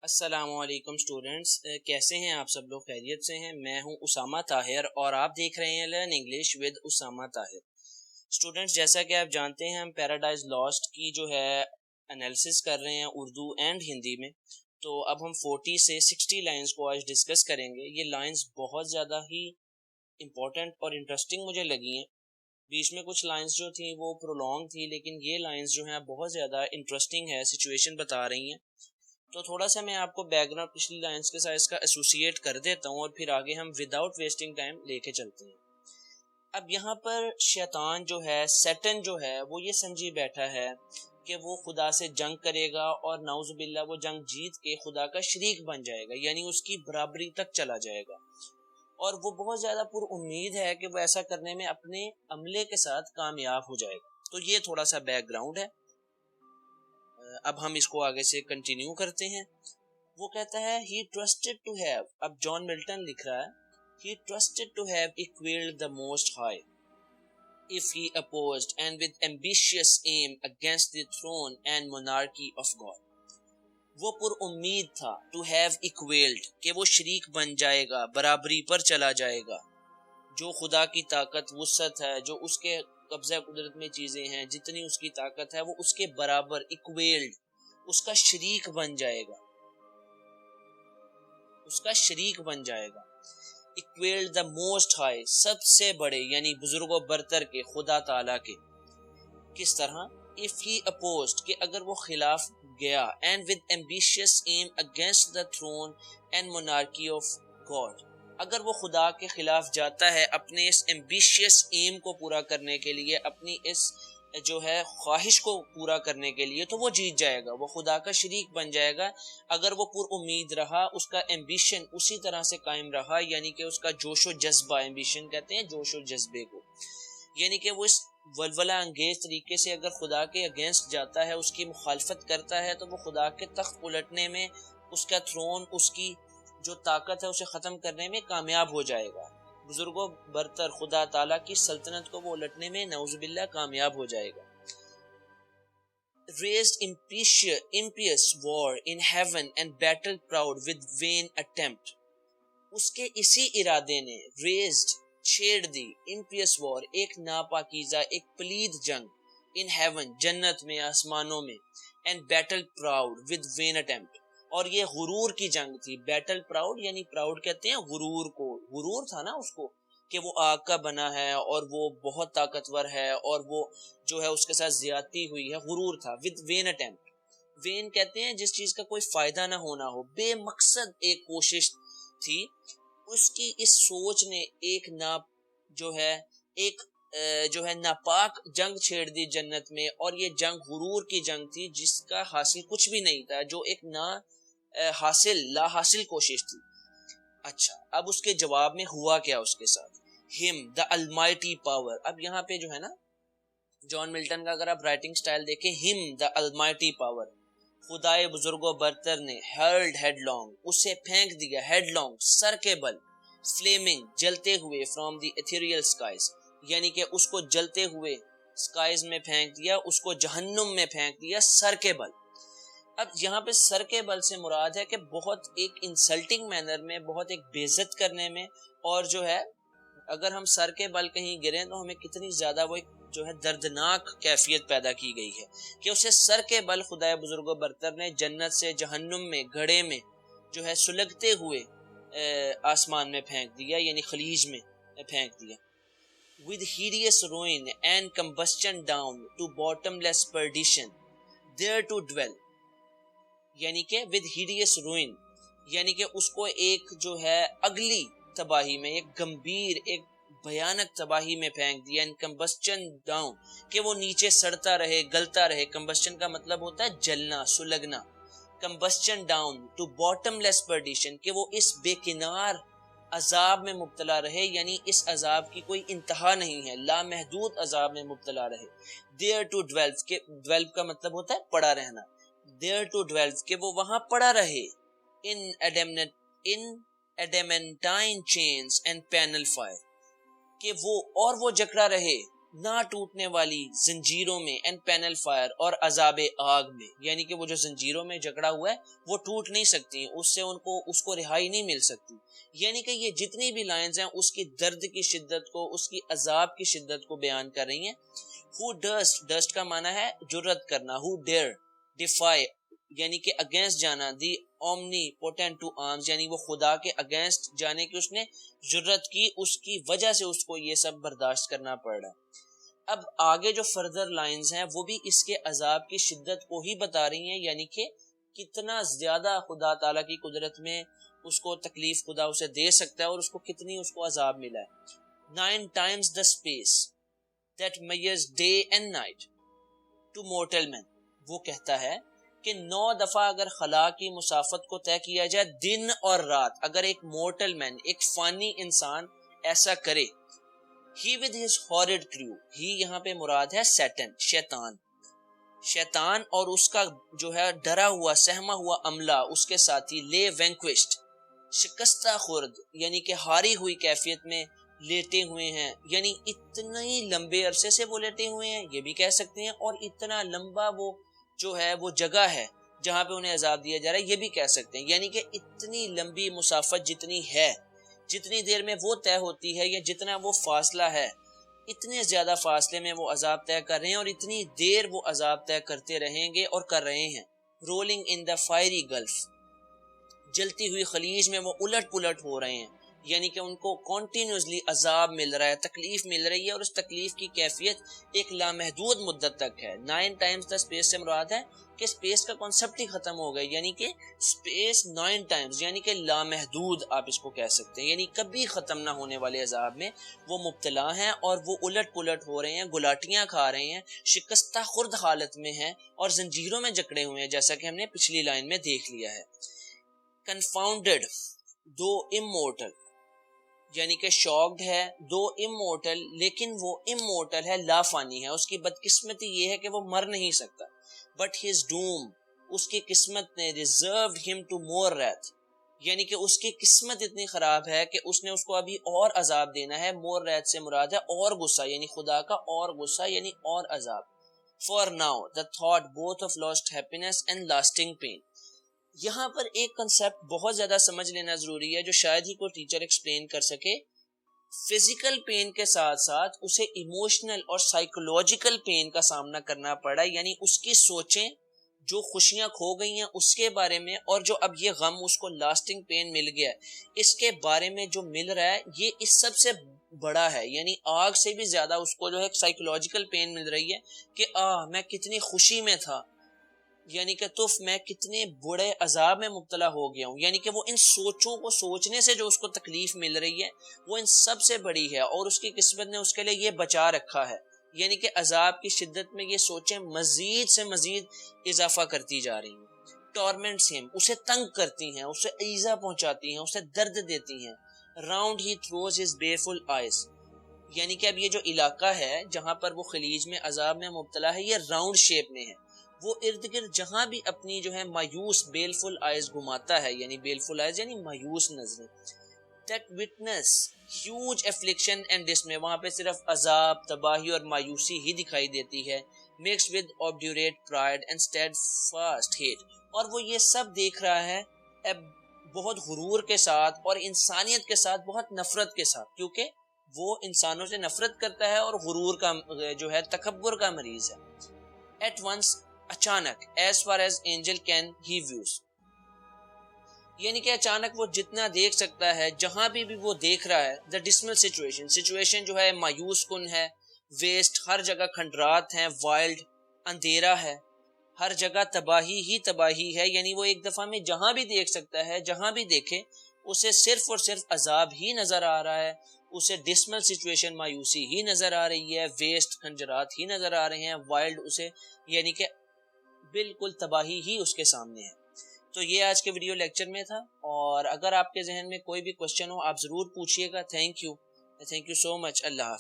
السلام علیکم اسٹوڈینٹس، کیسے ہیں آپ سب لوگ؟ خیریت سے ہیں؟ میں ہوں اسامہ طاہر اور آپ دیکھ رہے ہیں learn English with Osama Tahir. Students, جیسا کہ آپ جانتے ہیں ہم پیراڈائز لاسٹ کی جو ہے انالیسس کر رہے ہیں اردو اینڈ ہندی میں۔ تو اب ہم 40 سے 60 لائنز کو آج ڈسکس کریں گے۔ یہ لائنز بہت زیادہ ہی امپورٹنٹ اور انٹرسٹنگ مجھے لگی ہیں۔ بیچ میں کچھ لائنز جو تھیں وہ پرولونگ تھی، لیکن یہ لائنز جو ہیں بہت زیادہ انٹرسٹنگ ہے، سچویشن بتا رہی ہیں۔ تو تھوڑا سا میں آپ کو بیک گراؤنڈ پچھلی لائنز کے ساتھ اس کا ایسوسیٹ کر دیتا ہوں اور پھر آگے ہم وداؤٹ ویسٹنگ ٹائم لے کے چلتے ہیں۔ اب یہاں پر شیطان جو ہے، سیٹن جو ہے، وہ یہ سمجھی بیٹھا ہے کہ وہ خدا سے جنگ کرے گا اور نعوذ باللہ وہ جنگ جیت کے خدا کا شریک بن جائے گا، یعنی اس کی برابری تک چلا جائے گا، اور وہ بہت زیادہ پر امید ہے کہ وہ ایسا کرنے میں اپنے عملے کے ساتھ کامیاب ہو جائے گا۔ تو یہ تھوڑا سا بیک گراؤنڈ ہے۔ اب ہم اس کو آگے سے کنٹینیو کرتے ہیں۔ وہ کہتا ہے he trusted to have، اب جان ملٹن لکھ رہا ہے he trusted to have equaled the most high if he opposed and with ambitious aim against the throne and monarchy of God۔ وہ پر امید تھا to have equaled، کہ وہ شریک بن جائے گا، برابری پر چلا جائے گا، جو خدا کی طاقت وسعت ہے، جو اس کے قبضہ قدرت میں چیزیں ہیں، جتنی اس کی طاقت ہے وہ اس کے برابر equaled، اس کا شریک بن جائے گا، اس کا شریک بن جائے گا۔ equaled the most high، سب سے بڑے یعنی بزرگ و برتر کے، خدا تعالیٰ کے۔ کس طرح؟ if he opposed، کہ اگر وہ خلاف گیا، and with ambitious aim against the throne and monarchy of God، اگر وہ خدا کے خلاف جاتا ہے اپنے اس ambitious aim کو پورا کرنے کے لیے، اپنی اس جو ہے خواہش کو پورا کرنے کے لیے، تو وہ جیت جائے گا، وہ خدا کا شریک بن جائے گا۔ اگر وہ پر امید رہا، اس کا ایمبیشن اسی طرح سے قائم رہا، یعنی کہ اس کا جوش و جذبہ، ایمبیشن کہتے ہیں جوش و جذبے کو، یعنی کہ وہ اس ولولہ انگیز طریقے سے اگر خدا کے اگینسٹ جاتا ہے، اس کی مخالفت کرتا ہے، تو وہ خدا کے تخت الٹنے میں، اس کا تھرون، اس کی جو طاقت ہے اسے ختم کرنے میں کامیاب ہو جائے گا۔ بزرگ و برتر خدا تعالیٰ کی سلطنت کو وہ الٹنے میں نعوذ باللہ کامیاب ہو جائے گا۔ raised impious war in heaven and battled proud with vain attempt، اس کے اسی ارادے نے raised، چھیڑ دی، impious war، ایک ناپاکیزہ، ایک پلید جنگ، in heaven، جنت میں، آسمانوں میں، and battled proud with vain attempt، اور یہ غرور کی جنگ تھی۔ بیٹل پراؤڈ یعنی پراؤڈ کہتے ہیں غرور کو، غرور تھا نا اس کو کہ وہ آگ کا بنا ہے اور وہ بہت طاقتور ہے اور وہ جو ہے اس کے ساتھ زیادتی ہوئی ہے، غرور تھا۔ with vain attempt، وین کہتے ہیں جس چیز کا کوئی فائدہ نہ ہونا ہو، بے مقصد ایک کوشش تھی اس کی۔ اس سوچ نے ایک ناپاک جنگ چھیڑ دی جنت میں، اور یہ جنگ غرور کی جنگ تھی جس کا حاصل کچھ بھی نہیں تھا، جو ایک لا حاصل کوشش تھی۔ اچھا، اب اس کے جواب میں ہوا کیا اس کے ساتھ؟ him the almighty power، اب یہاں پہ جو ہے نا جان ملٹن کا اگر آپ رائٹنگ سٹائل دیکھیں، him the almighty power، خدائے بزرگ و برتر نے hurled headlong، اسے پھینک دیا، headlong، سر کے بل، flaming، جلتے ہوئے، from the ethereal skies، یعنی کہ اس کو جلتے ہوئے سکائز میں پھینک دیا، اس کو جہنم میں پھینک دیا، سر کے بل۔ اب یہاں پہ سر کے بل سے مراد ہے کہ بہت ایک انسلٹنگ مینر میں، بہت ایک بے عزت کرنے میں، اور جو ہے اگر ہم سر کے بل کہیں گریں تو ہمیں کتنی زیادہ وہ ایک جو ہے دردناک کیفیت پیدا کی گئی ہے کہ اسے سر کے بل خدائے بزرگ و برتر نے جنت سے جہنم میں، گڑھے میں جو ہے سلگتے ہوئے آسمان میں پھینک دیا، یعنی خلیج میں پھینک دیا۔ with hideous ruin and combustion down to bottomless perdition there to dwell، یعنی کہ with hideous ruin، یعنی کہ اس کو ایک جو ہے اگلی تباہی میں، ایک گمبھیر، ایک بھیانک تباہی میں پھینک دیا۔ ان combustion down، کہ وہ نیچے سڑتا رہے، گلتا رہے۔ combustion کا مطلب ہوتا ہے جلنا، سلگنا۔ combustion down to bottomless perdition، کہ وہ اس بے کنار عذاب میں مبتلا رہے، یعنی اس عذاب کی کوئی انتہا نہیں ہے، لامحدود عذاب میں مبتلا رہے۔ there to dwell، کہ dwell کا مطلب ہوتا ہے پڑا رہنا۔ there to dwell، کہ وہ وہاں پڑا رہے۔ in adamantine chains and panel fire، کہ وہ جکڑا رہے نہ ٹوٹنے والی زنجیروں میں، اینڈ پینل فائر، اور عذاب آگ میں، یعنی کہ وہ جو زنجیروں میں جکڑا ہوا ہے وہ ٹوٹ نہیں سکتی، اس سے اس کو رہائی نہیں مل سکتی. یعنی کہ یہ جتنی بھی لائنز ہیں اس کی درد کی شدت کو، اس کی عذاب کی شدت کو بیان کر رہی ہیں. who ڈسٹ کا معنی ہے جرت کرنا. who dare defy یعنی کہ اگینسٹ جانا. دی اومنی پوٹینٹ ٹو آرمز یعنی وہ خدا کے اگینسٹ جانے کی اس نے جرت کی، اس کی وجہ سے اس کو یہ سب برداشت کرنا پڑ رہا. اب آگے جو فردر لائنز ہیں وہ بھی اس کے عذاب کی شدت کو ہی بتا رہی ہیں، یعنی کہ کتنا زیادہ خدا تعالیٰ کی قدرت میں اس کو تکلیف خدا اسے دے سکتا ہے اور اس کو کتنی اس کو عذاب ملا ہے. 9 times the space that measures day and night to mortal men. وہ کہتا ہے کہ 9 دفعہ اگر خلا کی مسافت کو طے کیا جائے دن اور رات، اگر ایک مورٹل مین، ایک فانی انسان ایسا کرے. He with his horrid crew. He یہاں پہ مراد ہے سیٹن، شیطان اور اس کا جو ہے ڈرا ہوا سہما ہوا عملہ، اس کے ساتھی. لے وینکوشڈ، شکستہ خورد یعنی کہ ہاری ہوئی کیفیت میں لیٹے ہوئے ہیں، یعنی اتنے لمبے عرصے سے وہ لیٹے ہوئے ہیں یہ بھی کہہ سکتے ہیں، اور اتنا لمبا وہ جو ہے وہ جگہ ہے جہاں پہ انہیں عذاب دیا جا رہا ہے یہ بھی کہہ سکتے ہیں. یعنی کہ اتنی لمبی مسافت جتنی ہے، جتنی دیر میں وہ طے ہوتی ہے یا جتنا وہ فاصلہ ہے، اتنے زیادہ فاصلے میں وہ عذاب طے کر رہے ہیں اور اتنی دیر وہ عذاب طے کرتے رہیں گے اور کر رہے ہیں. رولنگ ان دا فائری گلف، جلتی ہوئی خلیج میں وہ الٹ پلٹ ہو رہے ہیں، یعنی کہ ان کو کنٹینیوسلی عذاب مل رہا ہے، تکلیف مل رہی ہے، اور اس تکلیف کی کیفیت ایک لامحدود مدت تک ہے. 9 times دا اسپیس سے مراد ہے کہ اسپیس کا کانسیپٹ ہی ختم ہو گیا، یعنی کہ اسپیس 9 times یعنی کہ لامحدود آپ اس کو کہہ سکتے ہیں، یعنی کبھی ختم نہ ہونے والے عذاب میں وہ مبتلا ہیں اور وہ الٹ پلٹ ہو رہے ہیں، گلاٹیاں کھا رہے ہیں، شکستہ خورد حالت میں ہیں اور زنجیروں میں جکڑے ہوئے ہیں، جیسا کہ ہم نے پچھلی لائن میں دیکھ لیا ہے. کنفاؤنڈڈ دو امورٹل یعنی کہ شاکڈ ہے، دو امورٹل لیکن وہ امورٹل ہے، لا فانی ہے. اس کی بدقسمتی یہ ہے کہ وہ مر نہیں سکتا. بٹ ہز ڈوم، اس کی قسمت نے ریزروڈ ہم ٹو مور ریتھ یعنی کہ اس کی قسمت اتنی خراب ہے کہ اس نے اس کو ابھی اور عذاب دینا ہے. مور ریتھ سے مراد ہے اور غصہ، یعنی خدا کا اور غصہ یعنی اور عذاب. For now the thought both of lost happiness and lasting pain. یہاں پر ایک کنسیپٹ بہت زیادہ سمجھ لینا ضروری ہے جو شاید ہی کوئی ٹیچر ایکسپلین کر سکے. فزیکل پین کے ساتھ ساتھ اسے ایموشنل اور سائیکولوجیکل پین کا سامنا کرنا پڑا، یعنی اس کی سوچیں جو خوشیاں کھو گئی ہیں اس کے بارے میں، اور جو اب یہ غم اس کو لاسٹنگ پین مل گیا ہے اس کے بارے میں جو مل رہا ہے یہ اس سب سے بڑا ہے. یعنی آگ سے بھی زیادہ اس کو جو ہے سائیکولوجیکل پین مل رہی ہے کہ میں کتنی خوشی میں تھا، یعنی کہ میں کتنے بڑے عذاب میں مبتلا ہو گیا ہوں. یعنی کہ وہ ان سوچوں کو سوچنے سے جو اس کو تکلیف مل رہی ہے وہ ان سب سے بڑی ہے، اور اس کی قسمت نے اس کے لیے یہ بچا رکھا ہے. یعنی کہ عذاب کی شدت میں یہ سوچیں مزید سے مزید اضافہ کرتی جا رہی ہیں. ٹورمنٹس ہم، اسے تنگ کرتی ہیں، اسے ایذا پہنچاتی ہیں، اسے درد دیتی ہیں. راؤنڈ ہی تھروز ہز بیفل آئیز یعنی کہ اب یہ جو علاقہ ہے جہاں پر وہ خلیج میں عذاب میں مبتلا ہے یہ راؤنڈ شیپ میں ہے. وہ ارد گرد جہاں بھی اپنی جو ہے مایوس بیلفل آئیز گھماتا ہے، یعنی بیلفل آئیز یعنی مایوس نظریں. that witness huge affliction and dismay، وہاں پہ صرف عذاب، تباہی اور مایوسی ہی دکھائی دیتی ہے. mixed with obdurate pride and steadfast hate، اور وہ یہ سب دیکھ رہا ہے بہت غرور کے ساتھ اور انسانیت کے ساتھ بہت نفرت کے ساتھ، کیونکہ وہ انسانوں سے نفرت کرتا ہے اور غرور کا جو ہے تکبر کا مریض ہے. at once اچانک، as far as angel can he views یعنی کہ اچانک وہ جتنا دیکھ سکتا ہے جہاں بھی وہ دیکھ رہا ہے. the dismal situation جو ہے مایوس کن ہے. ویسٹ، ہر جگہ کھنڈرات ہیں. وائلڈ، اندھیرا ہے. ہر جگہ تباہی ہی تباہی ہے، یعنی وہ ایک دفعہ میں جہاں بھی دیکھ سکتا ہے، جہاں بھی دیکھے اسے صرف اور صرف عذاب ہی نظر آ رہا ہے. اسے ڈسمل سچویشن مایوسی ہی نظر آ رہی ہے. ویسٹ، کھنجرات ہی نظر آ رہے ہیں. وائلڈ، اسے یعنی کہ بالکل تباہی ہی اس کے سامنے ہے. تو یہ آج کے ویڈیو لیکچر میں تھا، اور اگر آپ کے ذہن میں کوئی بھی کوشچن ہو آپ ضرور پوچھیے گا. تھینک یو سو مچ. اللہ حافظ.